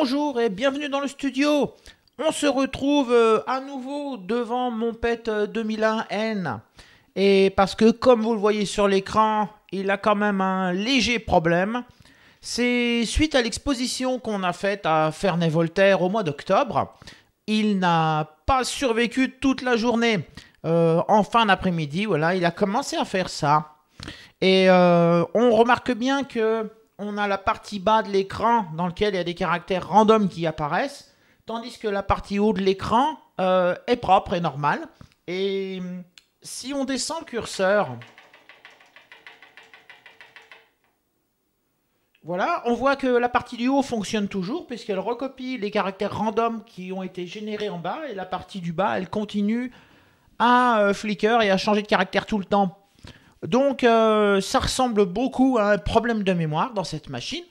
Bonjour et bienvenue dans le studio. On se retrouve à nouveau devant mon PET 2001N. Et parce que comme vous le voyez sur l'écran, il a quand même un léger problème. C'est suite à l'exposition qu'on a faite à Ferney-Voltaire au mois d'octobre. Il n'a pas survécu toute la journée. En fin d'après-midi, voilà, il a commencé à faire ça. Et on remarque bien que on a la partie bas de l'écran dans laquelle il y a des caractères random qui apparaissent, tandis que la partie haut de l'écran est propre et normale. Et si on descend le curseur, voilà, on voit que la partie du haut fonctionne toujours puisqu'elle recopie les caractères random qui ont été générés en bas, et la partie du bas, elle continue à flicker et à changer de caractère tout le temps. Donc ça ressemble beaucoup à un problème de mémoire dans cette machine.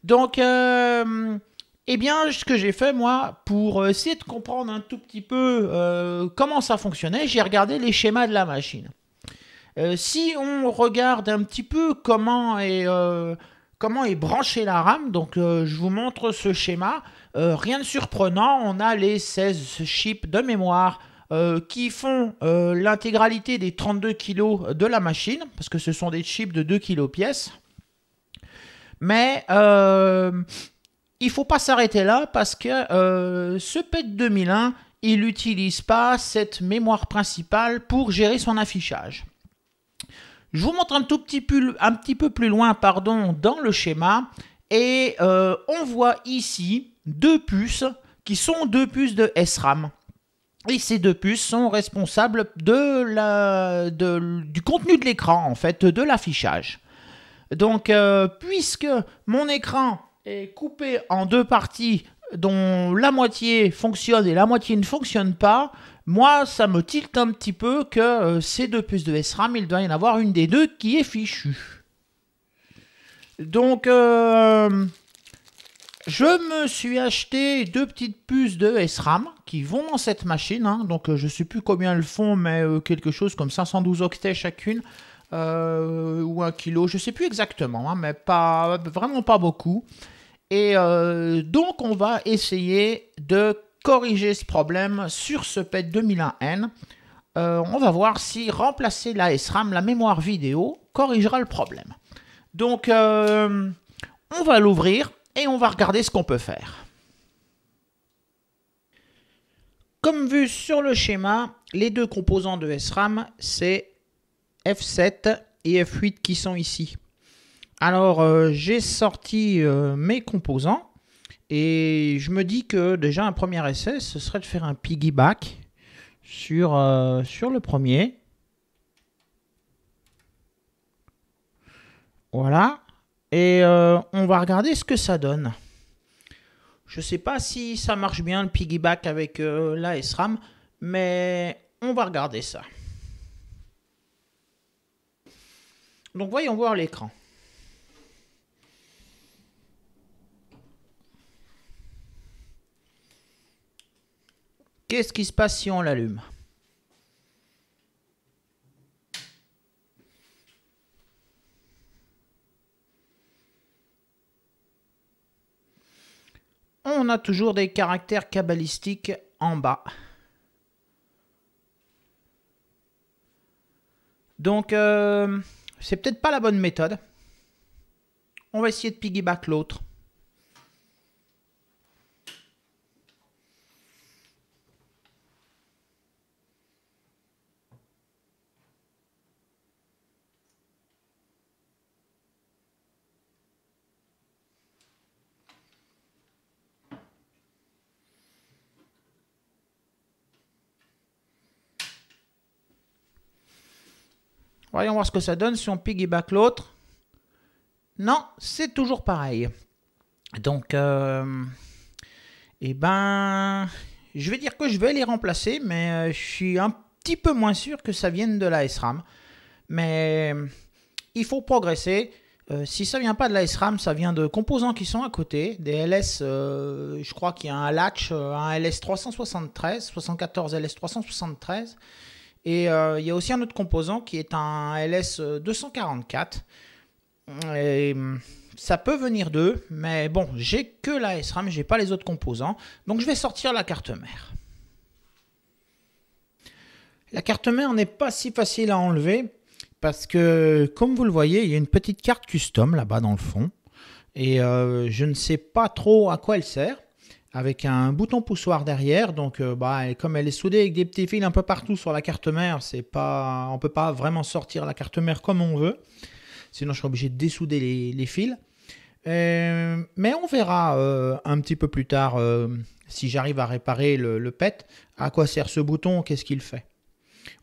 Donc eh bien ce que j'ai fait moi pour essayer de comprendre un tout petit peu comment ça fonctionnait, j'ai regardé les schémas de la machine. Si on regarde un petit peu comment est branchée la RAM, donc je vous montre ce schéma, rien de surprenant, on a les 16 chips de mémoire qui font l'intégralité des 32 kg de la machine, parce que ce sont des chips de 2 kg pièce. Mais il ne faut pas s'arrêter là, parce que ce PET 2001, il n'utilise pas cette mémoire principale pour gérer son affichage. Je vous montre un petit peu plus loin dans le schéma, et on voit ici deux puces qui sont deux puces de SRAM. Et ces deux puces sont responsables du contenu de l'écran, en fait, de l'affichage. Donc, puisque mon écran est coupé en deux parties dont la moitié fonctionne et la moitié ne fonctionne pas, moi, ça me tilte un petit peu que ces deux puces de SRAM, il doit y en avoir une des deux qui est fichue. Donc, je me suis acheté deux petites puces de SRAM qui vont dans cette machine. Donc je ne sais plus combien elles font, mais quelque chose comme 512 octets chacune. Ou 1 kilo, je ne sais plus exactement, mais vraiment pas beaucoup. Et donc on va essayer de corriger ce problème sur ce PET 2001N. On va voir si remplacer la SRAM, la mémoire vidéo, corrigera le problème. Donc on va l'ouvrir et on va regarder ce qu'on peut faire. Comme vu sur le schéma, les deux composants de SRAM, c'est F7 et F8 qui sont ici. Alors, j'ai sorti mes composants et je me dis que déjà un premier essai, ce serait de faire un piggyback sur le premier. Voilà. Et on va regarder ce que ça donne. Je ne sais pas si ça marche bien le piggyback avec la SRAM, mais on va regarder ça. Donc voyons voir l'écran. Qu'est-ce qui se passe si on l'allume ? On a toujours des caractères cabalistiques en bas. Donc, c'est peut-être pas la bonne méthode. On va essayer de piggyback l'autre. Voyons voir ce que ça donne si on piggyback l'autre. Non, c'est toujours pareil. Donc, eh ben, je vais dire que je vais les remplacer, mais je suis un petit peu moins sûr que ça vienne de la SRAM. Mais il faut progresser. Si ça vient pas de la SRAM, ça vient de composants qui sont à côté, des LS, je crois qu'il y a un latch, un LS373, 74 LS373. Et il y a aussi un autre composant qui est un LS244. Et Ça peut venir d'eux, mais bon, j'ai que la SRAM, j'ai pas les autres composants. Donc je vais sortir la carte mère. La carte mère n'est pas si facile à enlever parce que, comme vous le voyez, il y a une petite carte custom là-bas dans le fond. Et je ne sais pas trop à quoi elle sert. Avec un bouton poussoir derrière, donc comme elle est soudée avec des petits fils un peu partout sur la carte mère, on ne peut pas vraiment sortir la carte mère comme on veut. Sinon, je serai obligé de dessouder les fils. Mais on verra un petit peu plus tard si j'arrive à réparer le PET, à quoi sert ce bouton, qu'est-ce qu'il fait.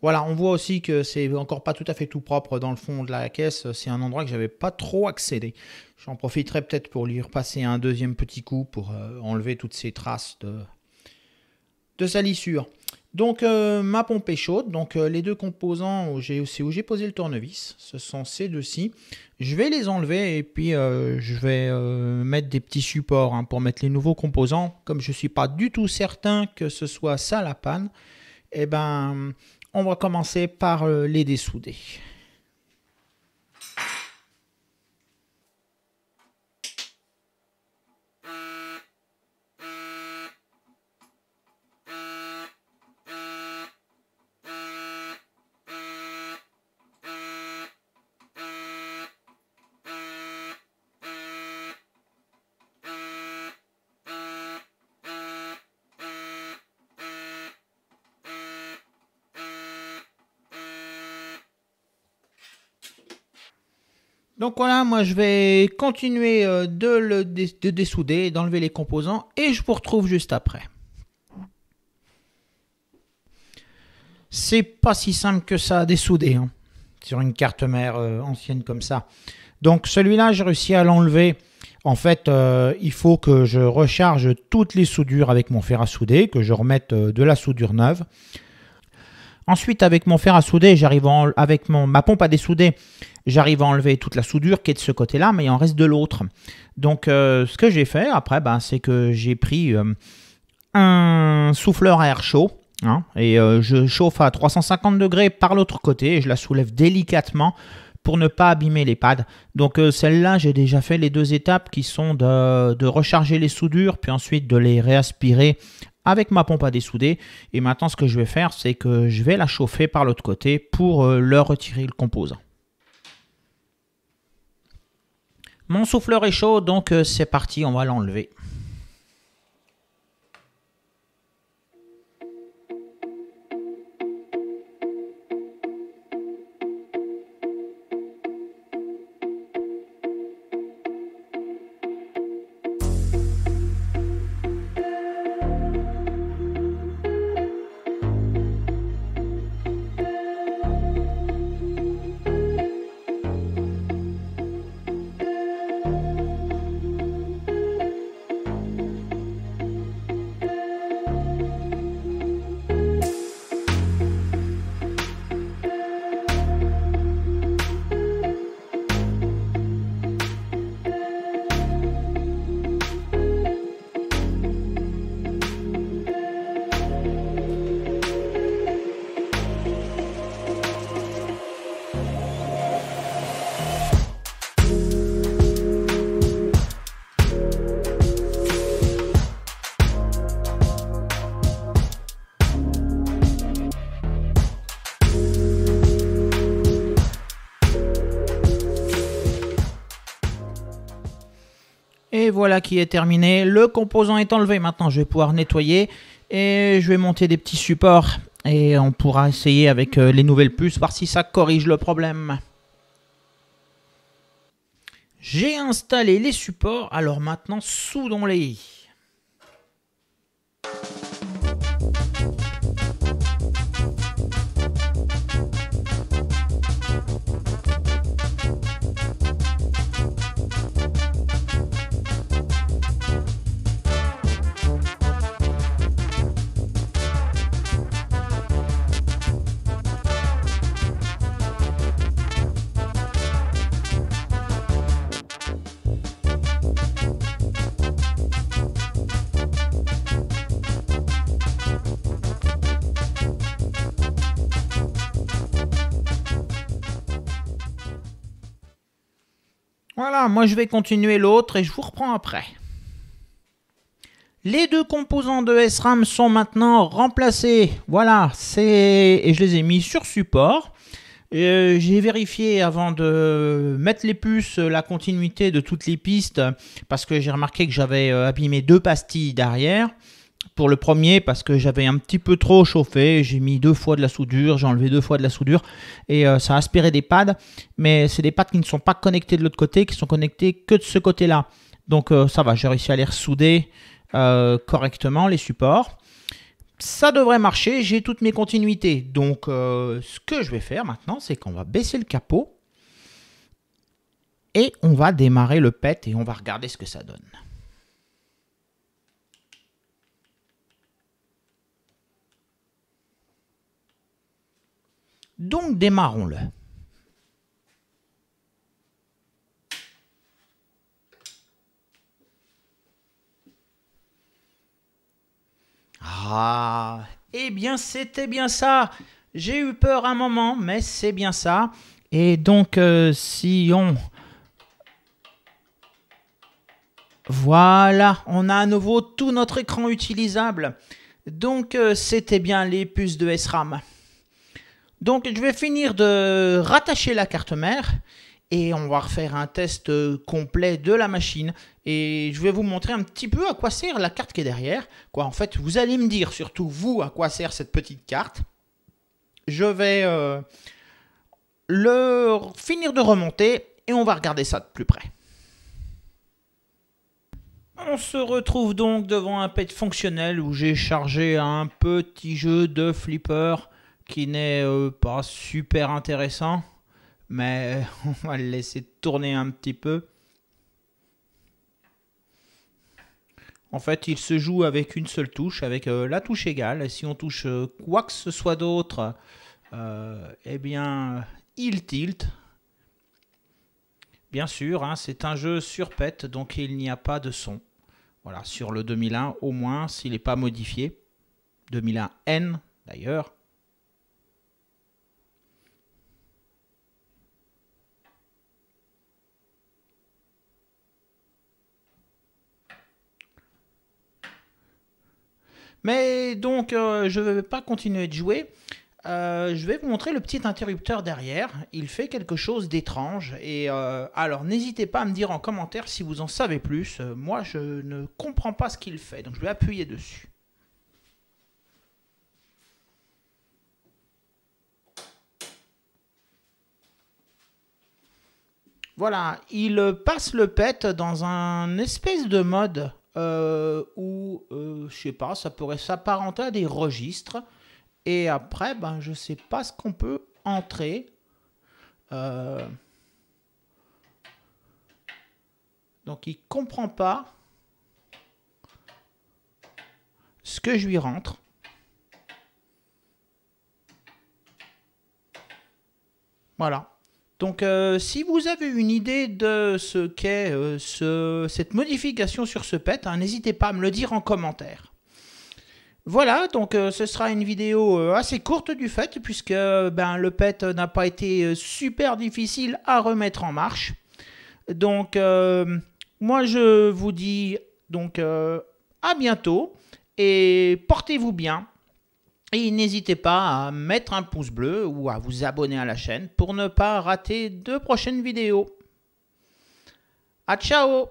Voilà, on voit aussi que c'est encore pas tout à fait tout propre dans le fond de la caisse. C'est un endroit que j'avais pas trop accédé. J'en profiterai peut-être pour lui repasser un deuxième petit coup pour enlever toutes ces traces de salissure. Donc ma pompe est chaude. Donc les deux composants, c'est où j'ai posé le tournevis. Ce sont ces deux-ci. Je vais les enlever et puis je vais mettre des petits supports pour mettre les nouveaux composants. Comme je ne suis pas du tout certain que ce soit ça la panne, eh ben, on va commencer par les dessouder. Donc voilà, moi je vais continuer de dessouder, d'enlever les composants et je vous retrouve juste après. C'est pas si simple que ça à dessouder sur une carte mère ancienne comme ça. Donc celui-là, j'ai réussi à l'enlever. En fait, il faut que je recharge toutes les soudures avec mon fer à souder, que je remette de la soudure neuve. Ensuite, avec mon fer à souder, avec ma pompe à dessouder, j'arrive à enlever toute la soudure qui est de ce côté-là, mais il en reste de l'autre. Donc, ce que j'ai fait après, c'est que j'ai pris un souffleur à air chaud et je chauffe à 350 degrés par l'autre côté et je la soulève délicatement pour ne pas abîmer les pads. Donc, celle-là, j'ai déjà fait les deux étapes qui sont de recharger les soudures, puis ensuite de les réaspirer avec ma pompe à dessouder. Et maintenant, ce que je vais faire, c'est que je vais la chauffer par l'autre côté pour leur retirer le composant. Mon souffleur est chaud, donc c'est parti, on va l'enlever. Et voilà qui est terminé. Le composant est enlevé. Maintenant, je vais pouvoir nettoyer et je vais monter des petits supports. Et on pourra essayer avec les nouvelles puces, voir si ça corrige le problème. J'ai installé les supports. Alors maintenant, soudons-les. Voilà, moi je vais continuer l'autre et je vous reprends après. Les deux composants de SRAM sont maintenant remplacés. Voilà, et je les ai mis sur support. J'ai vérifié avant de mettre les puces la continuité de toutes les pistes parce que j'ai remarqué que j'avais abîmé 2 pastilles derrière. Pour le premier, parce que j'avais un petit peu trop chauffé, j'ai mis 2 fois de la soudure, j'ai enlevé 2 fois de la soudure et ça a aspiré des pads, mais c'est des pads qui ne sont pas connectés de l'autre côté, qui sont connectés que de ce côté-là. Donc ça va, j'ai réussi à les ressouder correctement, les supports. Ça devrait marcher, j'ai toutes mes continuités. Donc ce que je vais faire maintenant, c'est qu'on va baisser le capot et on va démarrer le PET et on va regarder ce que ça donne. Donc démarrons-le. Ah, eh bien c'était bien ça. J'ai eu peur un moment, mais c'est bien ça. Et donc si on... Voilà, on a à nouveau tout notre écran utilisable. Donc c'était bien les puces de SRAM. Donc je vais finir de rattacher la carte mère et on va refaire un test complet de la machine et je vais vous montrer un petit peu à quoi sert la carte qui est derrière. En fait, vous allez me dire surtout vous à quoi sert cette petite carte. Je vais finir de remonter et on va regarder ça de plus près. On se retrouve donc devant un PET fonctionnel où j'ai chargé un petit jeu de flipper qui n'est pas super intéressant, mais on va le laisser tourner un petit peu. En fait, il se joue avec une seule touche, avec la touche égale. Et si on touche quoi que ce soit d'autre, eh bien, il tilt. Bien sûr, hein, c'est un jeu sur PET, donc il n'y a pas de son. Voilà, sur le 2001, au moins, s'il n'est pas modifié. 2001N, d'ailleurs. Mais donc, je ne vais pas continuer de jouer. Je vais vous montrer le petit interrupteur derrière. Il fait quelque chose d'étrange. Et alors, n'hésitez pas à me dire en commentaire si vous en savez plus. Moi, je ne comprends pas ce qu'il fait. Donc, je vais appuyer dessus. Voilà, il passe le PET dans un espèce de mode où, je sais pas, ça pourrait s'apparenter à des registres. Et après, ben, je sais pas ce qu'on peut entrer. Donc, il comprend pas ce que je lui rentre. Voilà. Donc, si vous avez une idée de ce qu'est cette modification sur ce PET, hein, n'hésitez pas à me le dire en commentaire. Voilà, donc ce sera une vidéo assez courte du fait, puisque ben, le PET n'a pas été super difficile à remettre en marche. Donc, moi je vous dis donc à bientôt et portez-vous bien. Et n'hésitez pas à mettre un pouce bleu ou à vous abonner à la chaîne pour ne pas rater de prochaines vidéos. À ciao!